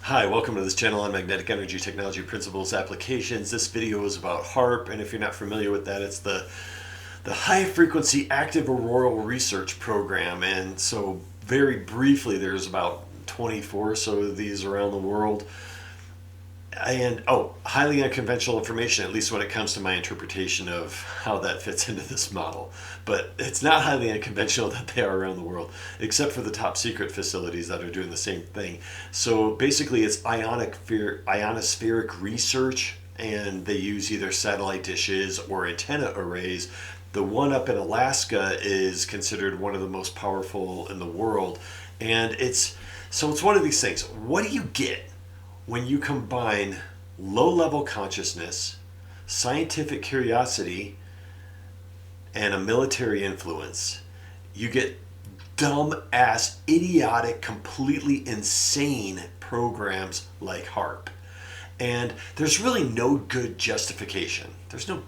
Hi, welcome to this channel on magnetic energy technology principles applications. This video is about HAARP, and if you're not familiar with that, it's the high frequency active auroral research program. And so very briefly, there's about 24 or so of these around the world. And highly unconventional information, at least when it comes to my interpretation of how that fits into this model. But it's not highly unconventional that they are around the world, except for the top secret facilities that are doing the same thing. So basically, it's ionospheric research, and they use either satellite dishes or antenna arrays. The one up in Alaska is considered one of the most powerful in the world, and it's one of these things. What do you get when you combine low-level consciousness, scientific curiosity, and a military influence? You get dumb-ass, idiotic, completely insane programs like HAARP. And there's really no good justification. There's no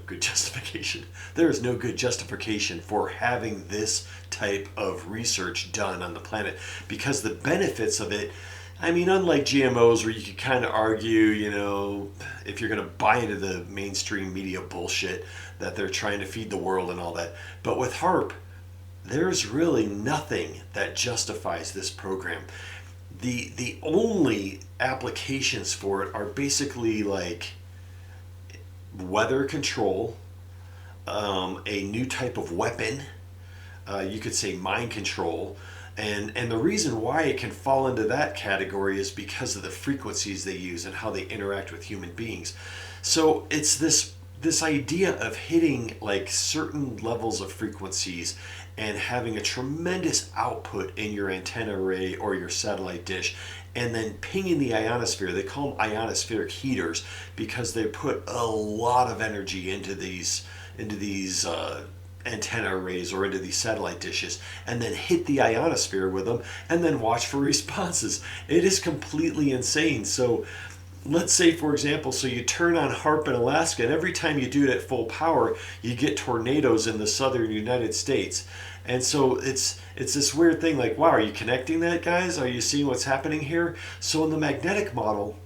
good justification. There is no good justification for having this type of research done on the planet, because the benefits of it, I mean, unlike GMOs where you can kind of argue, if you're going to buy into the mainstream media bullshit that they're trying to feed the world and all that. But with HAARP, there's really nothing that justifies this program. The only applications for it are basically like weather control, a new type of weapon, you could say mind control. And the reason why it can fall into that category is because of the frequencies they use and how they interact with human beings. So it's this idea of hitting like certain levels of frequencies and having a tremendous output in your antenna array or your satellite dish, and then pinging the ionosphere. They call them ionospheric heaters because they put a lot of energy into these antenna arrays or into these satellite dishes, and then hit the ionosphere with them and then watch for responses. It is completely insane. So let's say, for example, so you turn on HAARP in Alaska, and every time you do it at full power, you get tornadoes in the southern United States. And so it's this weird thing like, wow, are you connecting that, guys? Are you seeing what's happening here? So in the magnetic model,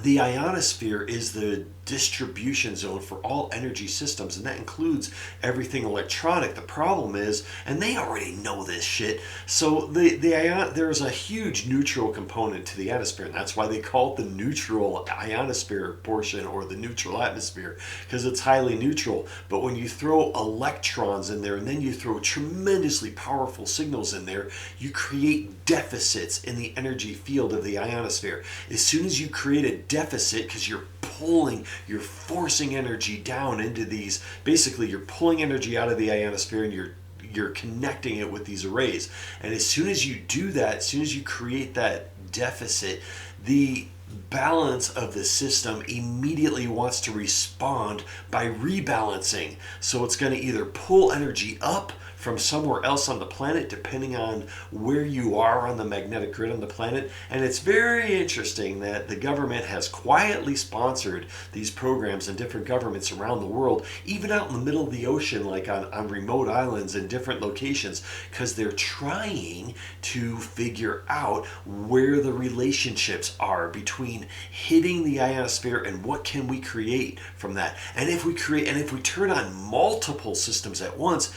the ionosphere is the distribution zone for all energy systems, and that includes everything electronic. The problem is, and they already know this shit, so there's a huge neutral component to the ionosphere, and that's why they call it the neutral ionosphere portion, or the neutral atmosphere, because it's highly neutral. But when you throw electrons in there and then you throw tremendously powerful signals in there, you create deficits in the energy field of the ionosphere. As soon as you create a deficit, because you're forcing energy down into these, basically you're pulling energy out of the ionosphere and you're connecting it with these arrays. And as soon as you do that, as soon as you create that deficit, the balance of the system immediately wants to respond by rebalancing. So it's going to either pull energy up from somewhere else on the planet, depending on where you are on the magnetic grid on the planet. And it's very interesting that the government has quietly sponsored these programs in different governments around the world, even out in the middle of the ocean, like on remote islands in different locations, because they're trying to figure out where the relationships are between hitting the ionosphere and what can we create from that. And if we turn on multiple systems at once,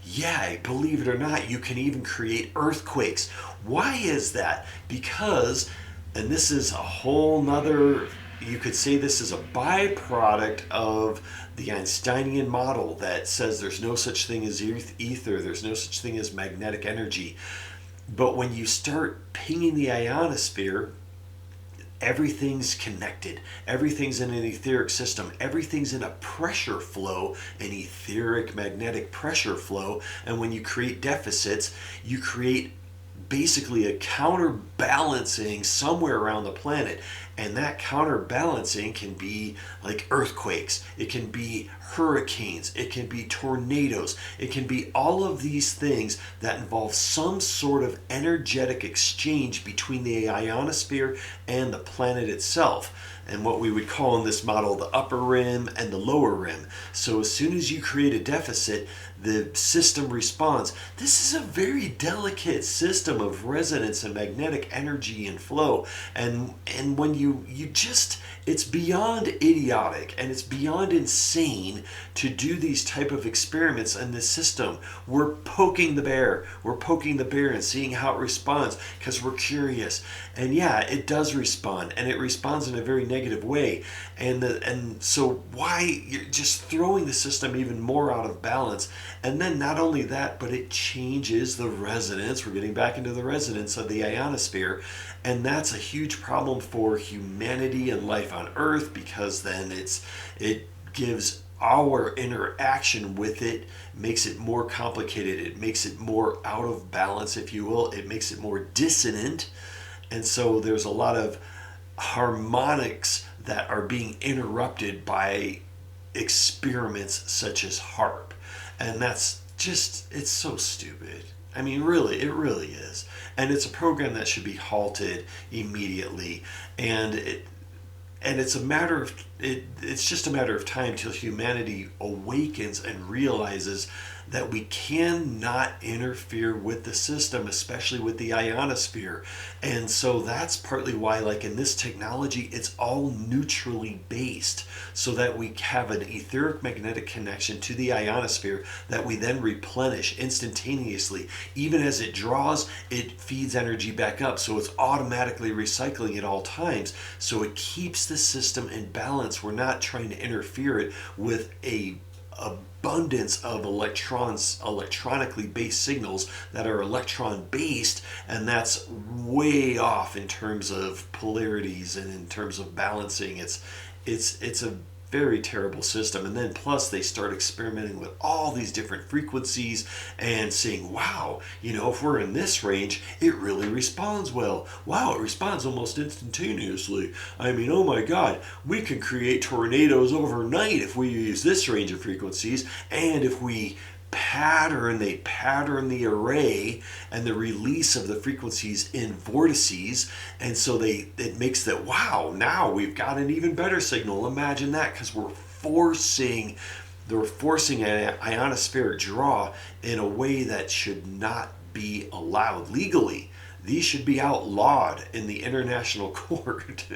yeah, believe it or not, you can even create earthquakes. Why is that? Because, and this is a whole nother, you could say this is a byproduct of the Einsteinian model that says there's no such thing as ether, there's no such thing as magnetic energy. But when you start pinging the ionosphere, everything's connected. Everything's in an etheric system. Everything's in a pressure flow, an etheric magnetic pressure flow. And when you create deficits, you create basically a counterbalancing somewhere around the planet. And that counterbalancing can be like earthquakes, it can be hurricanes, it can be tornadoes, it can be all of these things that involve some sort of energetic exchange between the ionosphere and the planet itself, and what we would call in this model the upper rim and the lower rim. So as soon as you create a deficit, the system responds. This is a very delicate system of resonance and magnetic energy and flow. And when you just, it's beyond idiotic and it's beyond insane to do these type of experiments in this system. We're poking the bear. We're poking the bear and seeing how it responds because we're curious. And yeah, it does respond, and it responds in a very negative way. And so why you're just throwing the system even more out of balance. And then not only that, but it changes the resonance. We're getting back into the resonance of the ionosphere. And that's a huge problem for humanity and life on Earth, because then it gives our interaction with it, makes it more complicated. It makes it more out of balance, if you will. It makes it more dissonant. And so there's a lot of harmonics that are being interrupted by experiments such as HAARP. And that's just, it's so stupid. I mean, really, it really is. And it's a program that should be halted immediately. And it's a matter of, it's just a matter of time till humanity awakens and realizes that we cannot interfere with the system, especially with the ionosphere. And so that's partly why, like in this technology, it's all neutrally based, so that we have an etheric magnetic connection to the ionosphere that we then replenish instantaneously. Even as it draws, it feeds energy back up, so it's automatically recycling at all times. So it keeps the system in balance. We're not trying to interfere it with a abundance of electronically based signals that are electron based, and that's way off in terms of polarities and in terms of balancing. It's a very terrible system. And then plus they start experimenting with all these different frequencies and saying, wow, if we're in this range, it really responds well. Wow, it responds almost instantaneously. I mean, oh my God, we can create tornadoes overnight if we use this range of frequencies. And if we pattern the array and the release of the frequencies in vortices, and so it makes that, wow, now we've got an even better signal. Imagine that, because they're forcing an ionospheric draw in a way that should not be allowed legally. These should be outlawed in the international court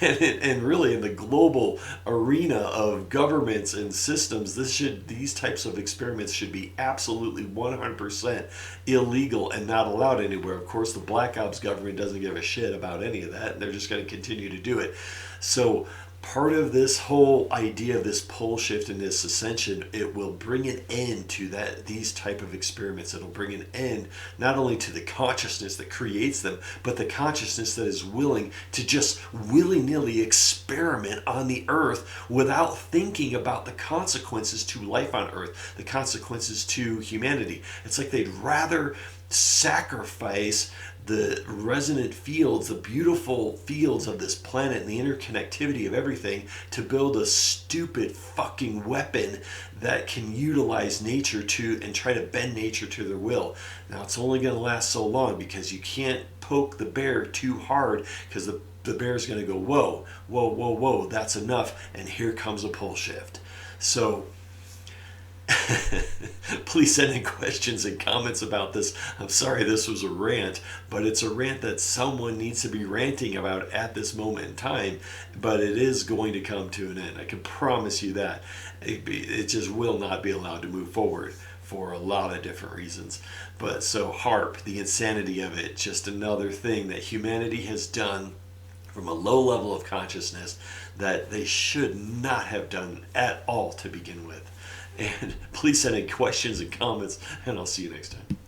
and really in the global arena of governments and systems. These types of experiments should be absolutely 100% illegal and not allowed anywhere. Of course, the Black Ops government doesn't give a shit about any of that, and they're just going to continue to do it. So part of this whole idea of this pole shift and this ascension, it will bring an end to these type of experiments. It'll bring an end not only to the consciousness that creates them, but the consciousness that is willing to just willy-nilly experiment on the earth without thinking about the consequences to life on earth, the consequences to humanity. It's like they'd rather sacrifice the resonant fields, the beautiful fields of this planet and the interconnectivity of everything to build a stupid fucking weapon that can utilize nature and try to bend nature to their will. Now, it's only going to last so long, because you can't poke the bear too hard, because the bear's going to go, whoa, whoa, whoa, whoa, that's enough, and here comes a pole shift. So please send in questions and comments about this. I'm sorry this was a rant, but it's a rant that someone needs to be ranting about at this moment in time. But it is going to come to an end. I can promise you that. It just will not be allowed to move forward for a lot of different reasons. But so HAARP, the insanity of it, just another thing that humanity has done from a low level of consciousness that they should not have done at all to begin with. And please send in questions and comments, and I'll see you next time.